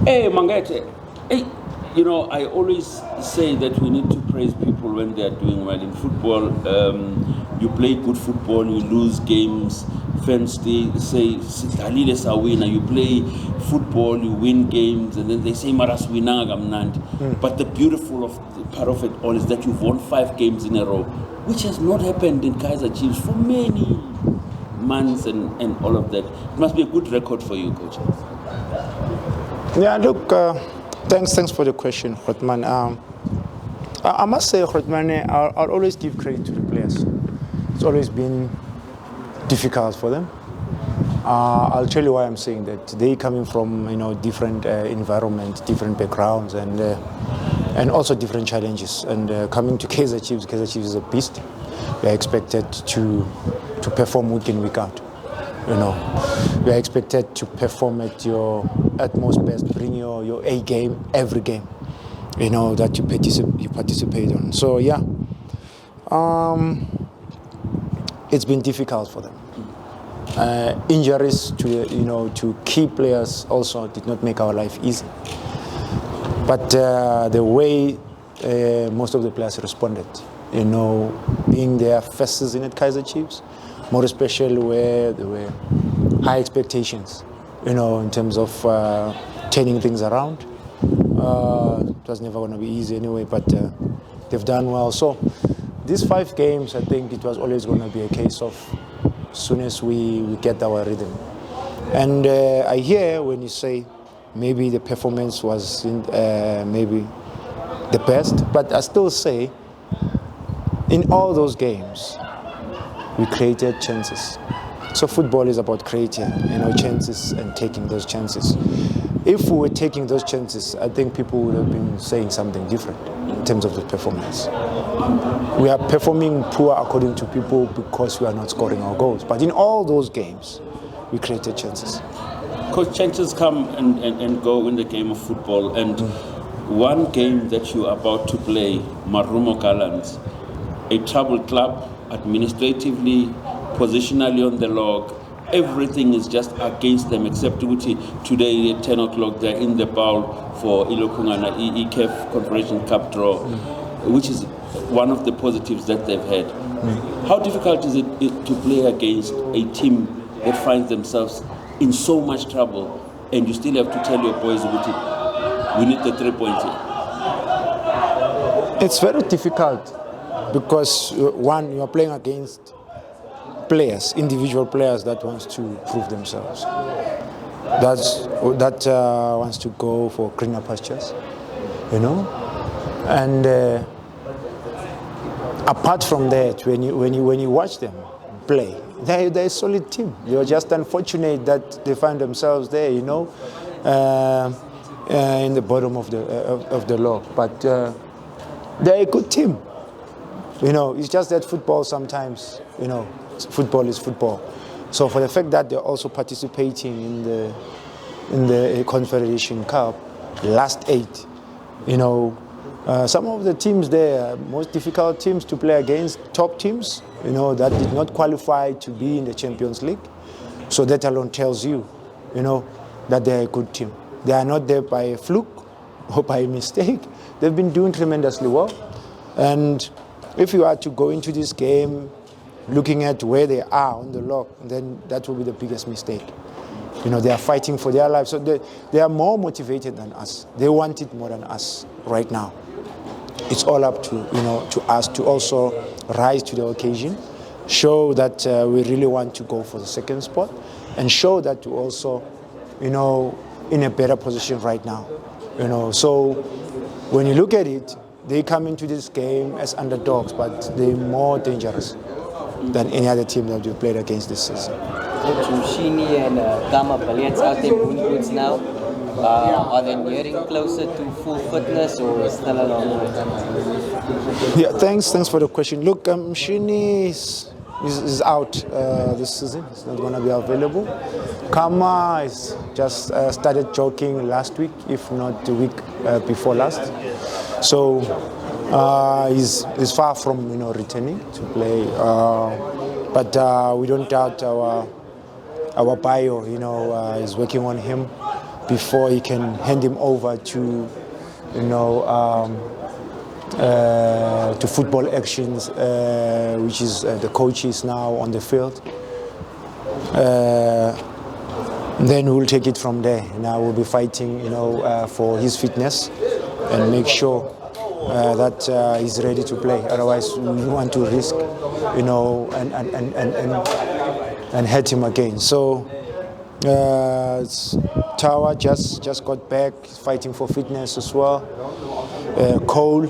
Hey, Mangete. Hey, I always say that we need to praise people when they are doing well in football. You play good football, you lose games. Fans say, "Dalile sa winner." You play football, you win games, and then they say, "Maras winanga gamnandi." But the beautiful part of it all is that you've won 5 games in a row, which has not happened in Kaizer Chiefs for many months and all of that. It must be a good record for you, coach. Yeah, look, thanks for the question, Khotman. I must say, Khotman, I'll always give credit to the players. It's always been difficult for them. I'll tell you why I'm saying that. They coming from different environments, different backgrounds, and also different challenges. And coming to Kaizer Chiefs is a beast. We are expected to perform week in, week out. We are expected to perform at your utmost best, bring your A game every game, that you participate on. So yeah, it's been difficult for them. Injuries to key players also did not make our life easy. But the way most of the players responded, being their first season at Kaizer Chiefs, more especially where there were high expectations, in terms of turning things around. It was never going to be easy anyway, but they've done well. So these 5 games, I think it was always going to be a case of as soon as we get our rhythm. And I hear when you say maybe the performance was maybe the best, but I still say in all those games, we created chances. So football is about creating, chances and taking those chances. If we were taking those chances, I think people would have been saying something different in terms of the performance. We are performing poor according to people because we are not scoring our goals. But in all those games, we created chances. Coach, chances come and go in the game of football. And one game that you are about to play, Marumo Gallants, a troubled club, administratively, positionally on the log, everything is just against them except today at 10 o'clock they're in the bowl for Ilokungana EKF Confederation Cup draw, which is one of the positives that they've had. How difficult is it to play against a team that finds themselves in so much trouble and you still have to tell your boys, we need the 3 points here? It's very difficult because, one, you are playing against players, individual players that wants to prove themselves. That wants to go for greener pastures, And apart from that, when you watch them play, they're a solid team. You're just unfortunate that they find themselves there, in the bottom of the log. But they're a good team. It's just that football sometimes, football is football. So for the fact that they're also participating in the Confederation Cup, last 8, some of the teams there, most difficult teams to play against, top teams, that did not qualify to be in the Champions League. So that alone tells you, that they're a good team. They are not there by a fluke or by a mistake. They've been doing tremendously well. And if you are to go into this game looking at where they are on the log, then that will be the biggest mistake. They are fighting for their lives. So they are more motivated than us. They want it more than us right now. It's all up to us to also rise to the occasion, show that we really want to go for the second spot, and show that we're also, in a better position right now. So when you look at it, they come into this game as underdogs, but they're more dangerous than any other team that we've played against this season. Shini and Gama Baliats out there in goods now. Are they nearing closer to full fitness or still a long way? Yeah, thanks for the question. Look, Shini is out this season. It's not going to be available. Kama is just started jogging last week, if not the week before last. So he's far from returning to play, but we don't doubt our bio. Is working on him before he can hand him over to, to football actions, which is the coaches now on the field. Then we'll take it from there. Now we'll be fighting, for his fitness and make sure that he's ready to play. Otherwise, we want to risk, and hurt him again. So Tower just got back, fighting for fitness as well. Cole,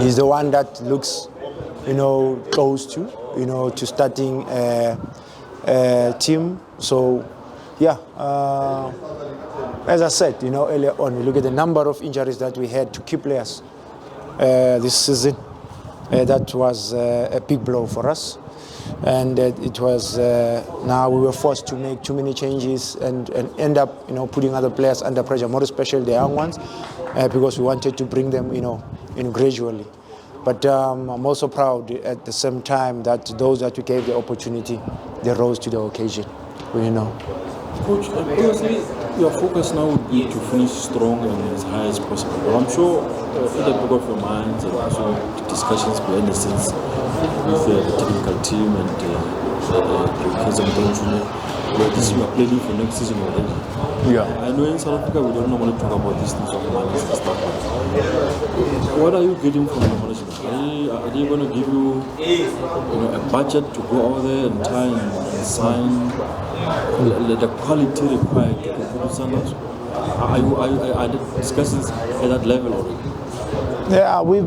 he's the one that looks, close to starting team. So, yeah. As I said, earlier on, we look at the number of injuries that we had to key players this season. That was a big blow for us. And it was, now we were forced to make too many changes and end up, putting other players under pressure, more especially the young ones, because we wanted to bring them, in gradually. But I'm also proud at the same time that those that we gave the opportunity, they rose to the occasion. Coach, obviously your focus now would be to finish strong and as high as possible. But I'm sure in the back of your minds and also the discussions behind the scenes with the technical team and Kaizer Chiefs, you are planning for next season already. Yeah. I know in South Africa we don't normally talk about these things of money and stuff. What are you getting from the management? Are they going to give you, a budget to go out there and try and sign the quality required to compete with Sundowns? Are the discussions at that level already? Yeah, we're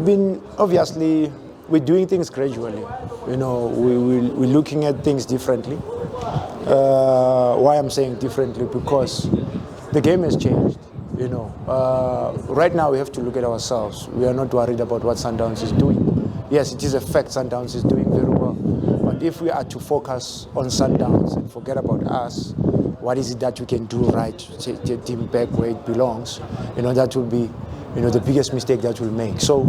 doing things gradually. We're looking at things differently. Why I'm saying differently? Because the game has changed. Right now we have to look at ourselves. We are not worried about what Sundowns is doing. Yes, it is a fact Sundowns is doing very well. But if we are to focus on Sundowns and forget about us, what is it that we can do right to take the team back where it belongs? That will be, the biggest mistake that we'll make. So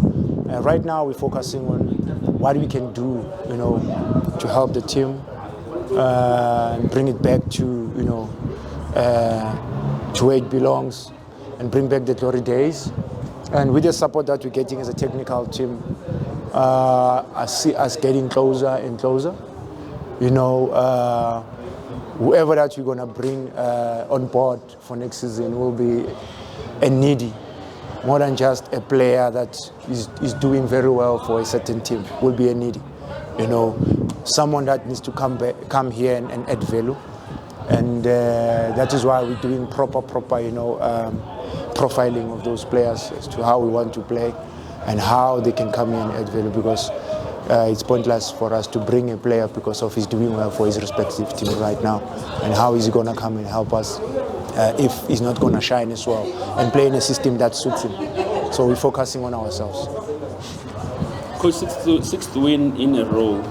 right now we're focusing on what we can do, to help the team and bring it back to, to where it belongs and bring back the glory days. And with the support that we're getting as a technical team, I see us getting closer and closer. Whoever that we're going to bring on board for next season will be a needy, more than just a player that is doing very well for a certain team, will be a needy. Someone that needs to come here and add value. And that is why we're doing proper profiling of those players as to how we want to play and how they can come in and add value, because it's pointless for us to bring a player because of he's doing well for his respective team right now, and how is he going to come and help us if he's not going to shine as well and play in a system that suits him. So we're focusing on ourselves. Coach, sixth win in a row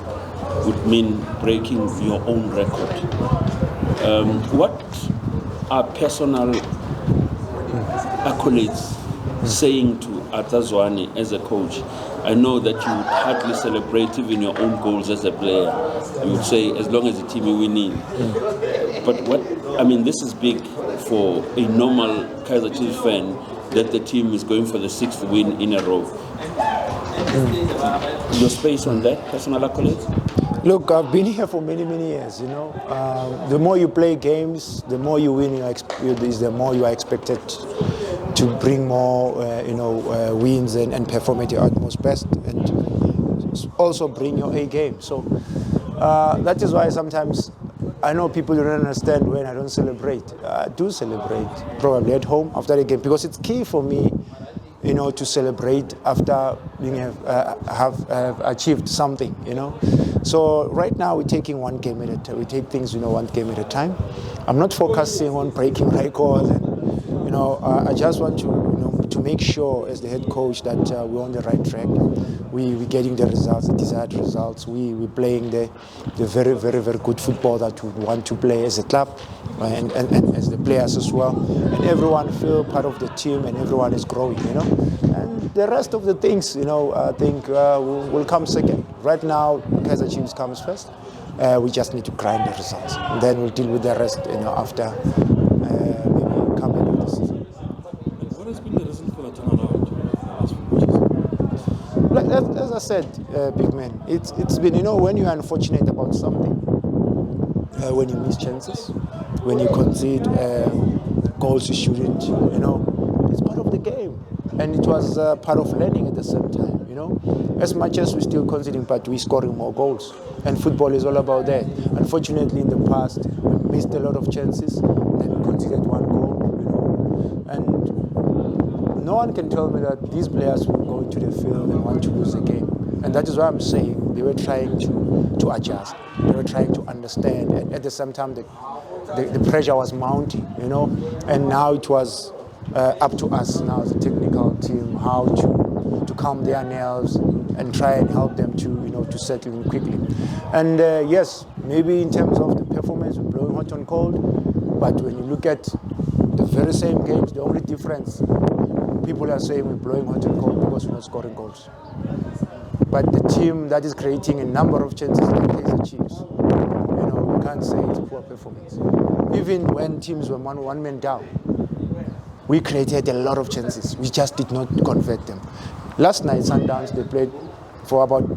would mean breaking your own record. What are personal accolades saying to Arthur Zwane as a coach? I know that you would hardly celebrate even your own goals as a player. You would say, as long as the team is winning. But this is big for a normal Kaizer Chiefs fan, that the team is going for the 6th win in a row. Your space on that, personal accolades? Look, I've been here for many, many years, The more you play games, the more you win, the more you are expected to bring more, wins and perform at your utmost best, and also bring your A game. So that is why sometimes I know people don't understand when I don't celebrate. I do celebrate, probably at home after the game, because it's key for me, to celebrate after being have achieved something, So right now we're taking one game at a time. We take things, one game at a time. I'm not focusing on breaking records, and I just want to make sure as the head coach that we're on the right track. We're getting the results, the desired results. We're playing the very, very, very good football that we want to play as a club, and as the players as well. And everyone feel part of the team, and everyone is growing, And the rest of the things, I think will come second. Right now, Kaizer Chiefs comes first. We just need to grind the results, and then we'll deal with the rest, after as I said, big man, it's been, when you're unfortunate about something, when you miss chances, when you concede goals you shouldn't, it's part of the game. And it was part of learning at the same time, As much as we're still conceding, but we're scoring more goals. And football is all about that. Unfortunately, in the past, we missed a lot of chances, and we conceded one goal, And no one can tell me that these players will go into the field and want to lose the game. And that is why I'm saying they were trying to adjust. They were trying to understand. And at the same time, the pressure was mounting, And now it was up to us now as a technical team how to calm their nerves and try and help them to settle in quickly. And yes, maybe in terms of the performance, we're blowing hot and cold. But when you look at the very same games, the only difference, people are saying we're blowing hot and cold because we're not scoring goals. But the team that is creating a number of chances like Kaizer Chiefs, we can't say it's poor performance. Even when teams were one man down, we created a lot of chances. We just did not convert them. Last night, Sundowns, they played for about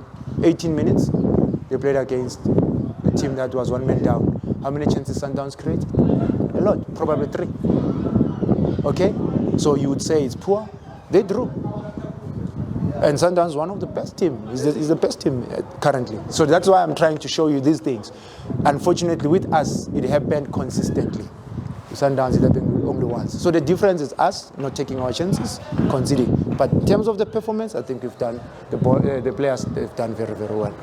18 minutes. They played against a team that was one man down. How many chances Sundowns created? A lot, probably 3. Okay? So you would say it's poor. They drew. And Sundowns is one of the best teams. Is the best team currently. So that's why I'm trying to show you these things. Unfortunately, with us, it happened consistently. Sundowns, it happened only once. So the difference is us not taking our chances, conceding. But in terms of the performance, I think we've done, the players, they've done very, very well.